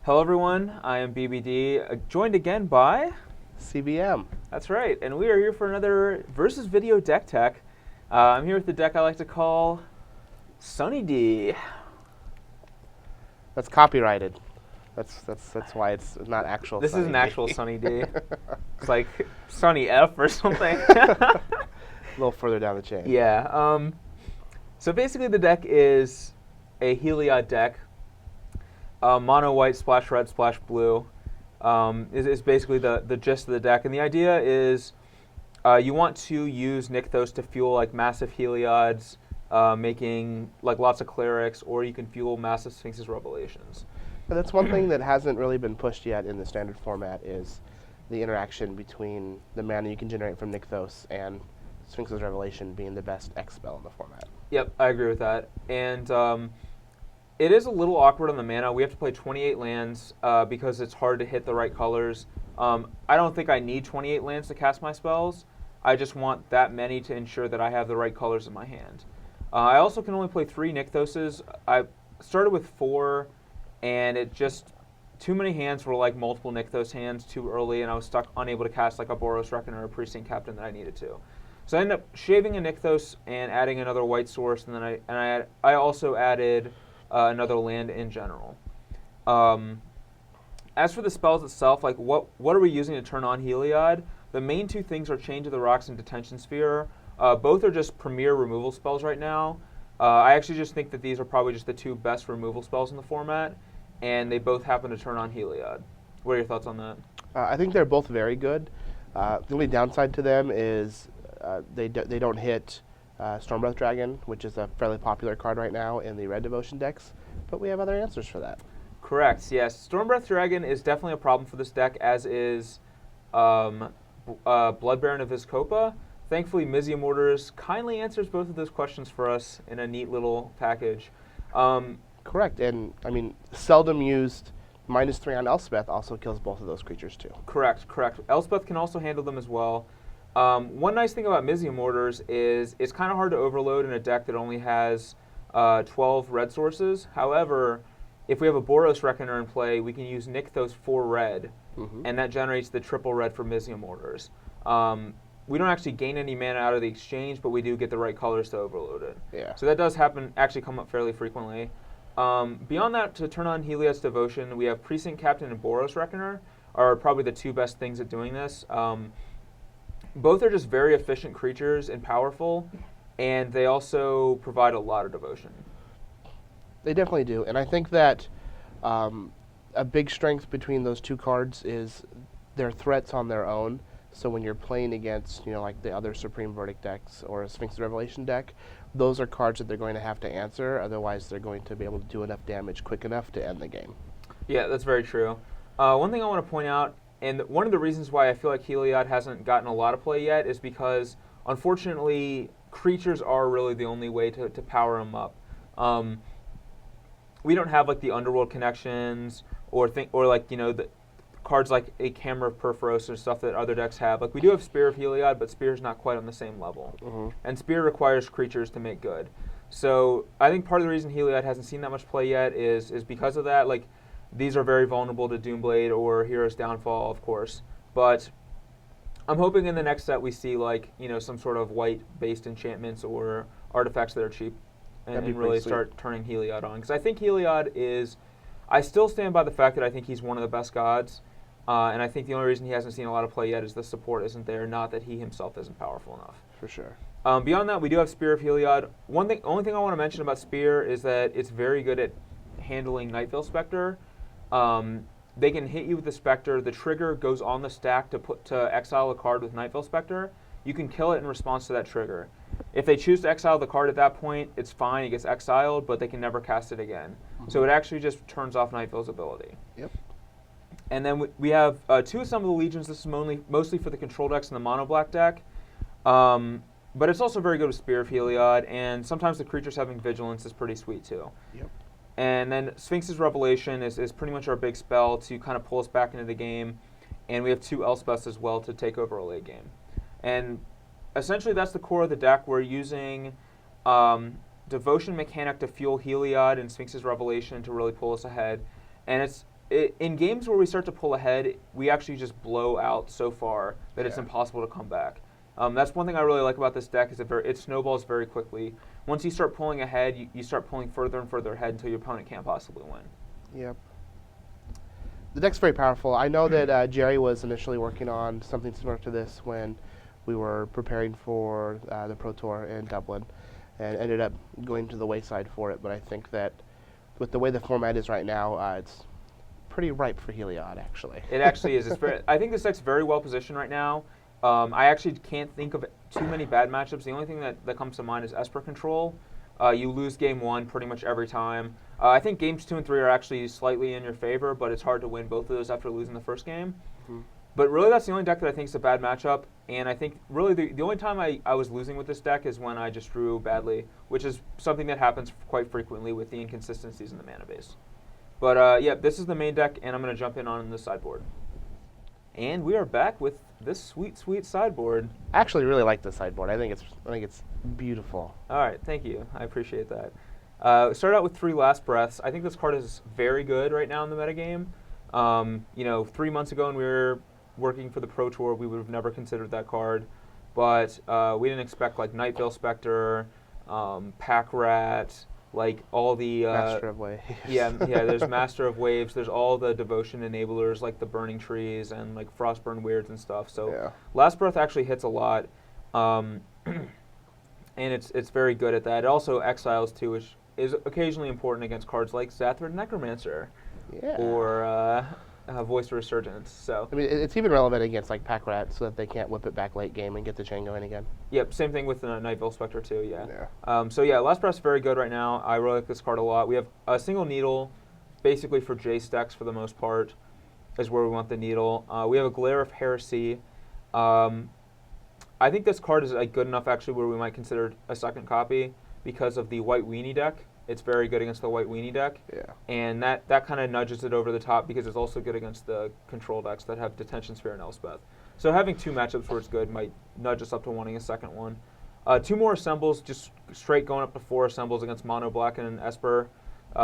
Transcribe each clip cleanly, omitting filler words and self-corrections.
Hello everyone, I am BBD, joined again by... CBM. That's right, and we are here for another Versus Video Deck Tech. I'm here with the deck I like to call Sunny D. That's copyrighted. That's why it's not actual. This Sunny isn't D. actual Sunny D. It's like Sunny F or something. A little further down the chain. Yeah, so basically the deck is a Heliod deck. Mono white, splash red, splash blue is basically the gist of the deck. And the idea is you want to use Nykthos to fuel like massive Heliods, making like lots of clerics, or you can fuel massive Sphinx's Revelations. But that's one thing that hasn't really been pushed yet in the standard format is the interaction between the mana you can generate from Nykthos and Sphinx's Revelation being the best X spell in the format. Yep, I agree with that. And it is a little awkward on the mana. We have to play 28 lands because it's hard to hit the right colors. I don't think I need 28 lands to cast my spells. I just want that many to ensure that I have the right colors in my hand. I also can only play 3 Nykthoses. I started with 4, and it just... too many hands were like multiple Nykthos hands too early, and I was unable to cast like a Boros Reckoner or a Precinct Captain that I needed to. So I ended up shaving a Nykthos and adding another white source, and then I also added... another land in general. As for the spells itself, like what are we using to turn on Heliod? The main 2 things are Chain to the Rocks and Detention Sphere. Both are just premier removal spells right now. I actually just think that these are probably just the 2 best removal spells in the format, and they both happen to turn on Heliod. What are your thoughts on that? I think they're both very good. The only downside to them is they don't hit Stormbreath Dragon, which is a fairly popular card right now in the red devotion decks, but we have other answers for that. Correct, yes. Stormbreath Dragon is definitely a problem for this deck, as is Blood Baron of Vizkopa. Thankfully, Mizium Orders kindly answers both of those questions for us in a neat little package. Correct, and I mean, seldom used -3 on Elspeth also kills both of those creatures too. Correct. Elspeth can also handle them as well. One nice thing about Mizium Orders is it's kind of hard to overload in a deck that only has 12 red sources. However, if we have a Boros Reckoner in play, we can use Nykthos for red, and that generates the triple red for Mizium Orders. We don't actually gain any mana out of the exchange, but we do get the right colors to overload it. Yeah. So that does actually come up fairly frequently. Beyond that, to turn on Heliod's Devotion, we have Precinct Captain and Boros Reckoner are probably the 2 best things at doing this. Both are just very efficient creatures and powerful, and they also provide a lot of devotion. They definitely do, and I think that a big strength between those 2 cards is their threats on their own. So when you're playing against, like the other Supreme Verdict decks or a Sphinx Revelation deck, those are cards that they're going to have to answer. Otherwise, they're going to be able to do enough damage quick enough to end the game. Yeah, that's very true. One thing I want to point out, and one of the reasons why I feel like Heliod hasn't gotten a lot of play yet, is because, unfortunately, creatures are really the only way to power them up. We don't have like the Underworld connections or the cards like a Camera of Perforos or stuff that other decks have. Like we do have Spear of Heliod, but Spear's not quite on the same level. And Spear requires creatures to make good. So I think part of the reason Heliod hasn't seen that much play yet is because of that. Like these are very vulnerable to Doomblade or Hero's Downfall, of course. But I'm hoping in the next set we see like some sort of white-based enchantments or artifacts that are cheap, and really start turning Heliod on. Because I think Heliod is... I still stand by the fact that I think he's one of the best gods, and I think the only reason he hasn't seen a lot of play yet is the support isn't there, not that he himself isn't powerful enough. For sure. Beyond that, we do have Spear of Heliod. Only thing I want to mention about Spear is that it's very good at handling Nightveil Spectre. They can hit you with the Spectre. The trigger goes on the stack to exile a card with Nightveil Spectre. You can kill it in response to that trigger. If they choose to exile the card at that point, it's fine. It gets exiled, but they can never cast it again. So it actually just turns off Nightveil's ability. Yep. And then we have 2 Assembled Legions. This is mostly for the control decks in the mono black deck. But it's also very good with Spear of Heliod, and sometimes the creatures having Vigilance is pretty sweet too. Yep. And then Sphinx's Revelation is pretty much our big spell to kind of pull us back into the game. And we have 2 Elspeths as well to take over a late game. And essentially that's the core of the deck. We're using Devotion mechanic to fuel Heliod and Sphinx's Revelation to really pull us ahead. And it's in games where we start to pull ahead, we actually just blow out so far that it's impossible to come back. That's one thing I really like about this deck is it snowballs very quickly. Once you start pulling ahead, you start pulling further and further ahead until your opponent can't possibly win. Yep. The deck's very powerful. I know that Jerry was initially working on something similar to this when we were preparing for the Pro Tour in Dublin, and ended up going to the wayside for it. But I think that with the way the format is right now, it's pretty ripe for Heliod, actually. It actually is. I think this deck's very well positioned right now. I actually can't think of too many bad matchups. The only thing that comes to mind is Esper Control. You lose game 1 pretty much every time. I think games 2 and 3 are actually slightly in your favor, but it's hard to win both of those after losing the first game. Mm-hmm. But really, that's the only deck that I think is a bad matchup. And I think really the only time I was losing with this deck is when I just drew badly, which is something that happens quite frequently with the inconsistencies in the mana base. But yeah, this is the main deck, and I'm going to jump in on the sideboard. And we are back with this sweet, sweet sideboard. I actually really like this sideboard. I think it's beautiful. All right, thank you. I appreciate that. Start out with 3 Last Breaths. I think this card is very good right now in the metagame. 3 months ago when we were working for the Pro Tour, we would have never considered that card. But we didn't expect like Night Veil Spectre, Pack Rat, like all the Master of Waves. yeah, there's Master of Waves. There's all the devotion enablers like the Burning Trees and like Frostburn Weirds and stuff. So Last Breath actually hits a lot, and it's very good at that. It also exiles too, which is occasionally important against cards like Zathrid Necromancer, or Voice of Resurgence. So I mean, it's even relevant against like Pack Rat, so that they can't whip it back late game and get the chain going again. Yep, same thing with Night Veil Spectre too. Yeah. So yeah, Last Breath is very good right now. I really like this card a lot. We have a single needle, basically for Jace decks for the most part, is where we want the needle. We have a Glare of Heresy. I think this card is good enough actually where we might consider a second copy because of the White Weenie deck. It's very good against the White Weenie deck. Yeah. And that kind of nudges it over the top because it's also good against the control decks that have Detention Sphere and Elspeth. So having 2 matchups where it's good might nudge us up to wanting a second one. 2 more Assembles, just straight going up to 4 Assembles against Mono Black and Esper.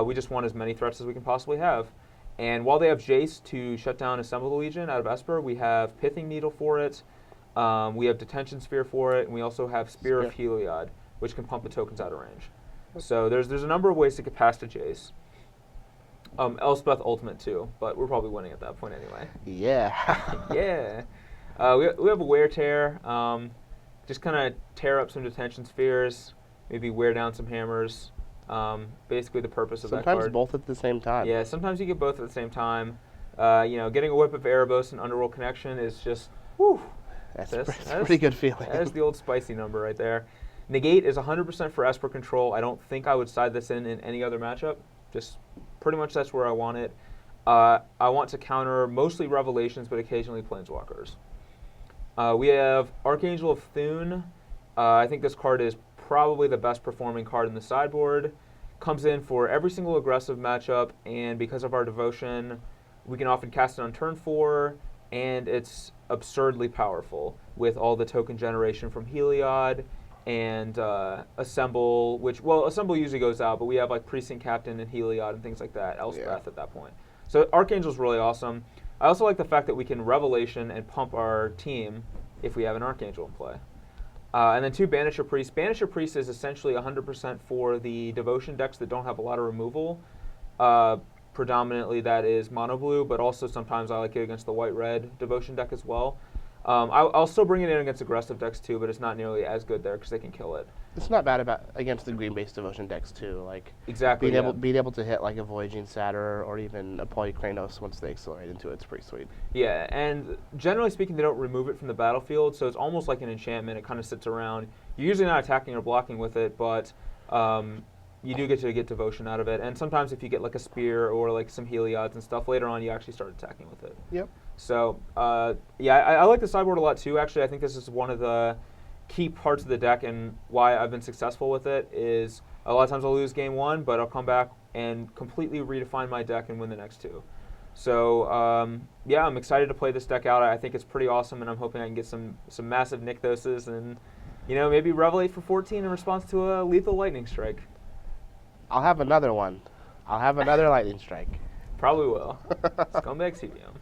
We just want as many threats as we can possibly have. And while they have Jace to shut down Assemble the Legion out of Esper, we have Pithing Needle for it. We have Detention Sphere for it, and we also have Spear of Heliod, which can pump the tokens out of range. So there's a number of ways to get past a Jace. Elspeth Ultimate too, but we're probably winning at that point anyway. Yeah. Yeah. We have a Wear Tear. Just kind of tear up some Detention Spheres, maybe wear down some hammers. Basically the purpose of that card. Sometimes both at the same time. Yeah, sometimes you get both at the same time. Getting a Whip of Erebos and Underworld Connection is just, whew. That's a pretty good feeling. That's the old spicy number right there. Negate is 100% for Esper Control. I don't think I would side this in any other matchup. Just pretty much that's where I want it. I want to counter mostly Revelations, but occasionally Planeswalkers. We have Archangel of Thune. I think this card is probably the best performing card in the sideboard. Comes in for every single aggressive matchup, and because of our devotion, we can often cast it on turn 4, and it's absurdly powerful with all the token generation from Heliod and Assemble, Assemble usually goes out, but we have like Precinct Captain and Heliod and things like that, Elspeth at that point. So Archangel's really awesome. I also like the fact that we can Revelation and pump our team if we have an Archangel in play. And then 2 Banisher Priest. Banisher Priest is essentially 100% for the Devotion decks that don't have a lot of removal. Predominantly that is mono blue, but also sometimes I like it against the white-red Devotion deck as well. I'll still bring it in against aggressive decks too, but it's not nearly as good there because they can kill it. It's not bad against the green-based Devotion decks too. Like exactly being able to hit like a Voyaging Satyr or even a Polykranos once they accelerate into it, it's pretty sweet. Yeah, and generally speaking, they don't remove it from the battlefield, so it's almost like an enchantment. It kind of sits around. You're usually not attacking or blocking with it, but you do get to get Devotion out of it. And sometimes if you get like a Spear or like some Heliods and stuff, later on you actually start attacking with it. Yep. So, I like the sideboard a lot too, actually. I think this is one of the key parts of the deck, and why I've been successful with it is a lot of times I'll lose game 1, but I'll come back and completely redefine my deck and win the next 2. So, I'm excited to play this deck out. I think it's pretty awesome, and I'm hoping I can get some massive Nykthoses and, maybe Revelate for 14 in response to a lethal Lightning Strike. I'll have another one. I'll have another Lightning Strike. Probably will. Scumbag CBM.